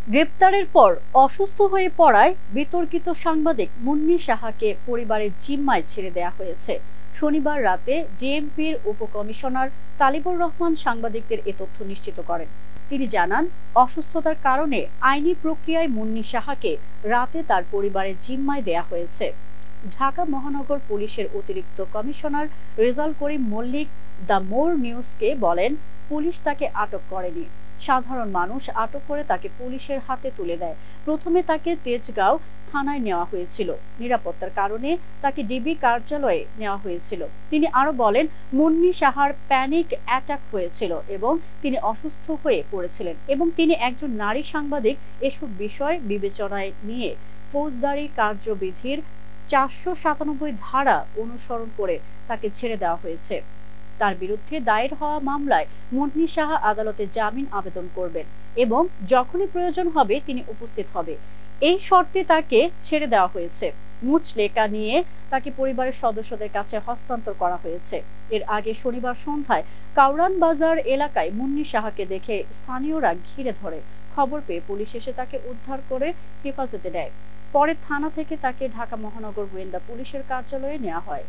গ্রেপ্তারের পর অসুস্থ হয়ে পড়ায় বিতর্কিত সাংবাদিক মুন্নী সাহাকে পরিবারের জিম্মায় ছেড়ে দেয়া হয়েছে। শনিবার রাতে ডিএমপির উপকমিশনার তালিবুর রহমান সাংবাদিকদের এ তথ্য নিশ্চিত করেন। তিনি জানান, অসুস্থতার কারণে আইনি প্রক্রিয়ায় মুন্নী সাহাকে রাতে তার পরিবারের জিম্মায় দেয়া হয়েছে। ঢাকা মহানগর পুলিশের অতিরিক্ত commissioner Rezaul Karim Mallik the more নিউজকে বলেন, পুলিশ তাকে আটক করেনি। সাধারণ মানুষ আটক করে তাকে পুলিশের হাতে তুলে দেয়। প্রথমে তাকে তেজগাঁও থানায় নেওয়া হয়েছিল। নিরাপত্তার কারণে তাকে ডিবি কার্যালয়ে নেওয়া হয়েছিল। তিনি আরো বলেন, মুন্নী সাহার প্যানিক অ্যাটাক হয়েছিল এবং তিনি অসুস্থ হয়ে পড়েছিলেন এবং তিনি একজন নারী সাংবাদিক। এসব বিষয় বিবেচনায় নিয়ে ফৌজদারি কার্যবিধির 497 ধারা অনুসরণ করে তাকে ছেড়ে দেওয়া হয়েছে। তার বিরুদ্ধে দায়ের হওয়া মামলায় মুন্নী সাহা আদালতে জামিন আবেদন করবেন এবং যখনই প্রয়োজন হবে তিনি উপস্থিত হবে। এই শর্তে তাকে ছেড়ে দেওয়া হয়েছে। মুচলেকা নিয়ে তাকে পরিবারের সদস্যদের কাছে হস্তান্তর করা হয়েছে। এর আগে শনিবার সন্ধ্যায় কাউরান বাজার এলাকায় মুন্নী সাহাকে দেখে স্থানীয়রা ঘিরে ধরে। খবর পেয়ে পুলিশ এসে তাকে উদ্ধার করে হেফাজতে নেয়। পরে থানা থেকে তাকে ঢাকা মহানগর গোয়েন্দা পুলিশের কার্যালয়ে নেওয়া হয়।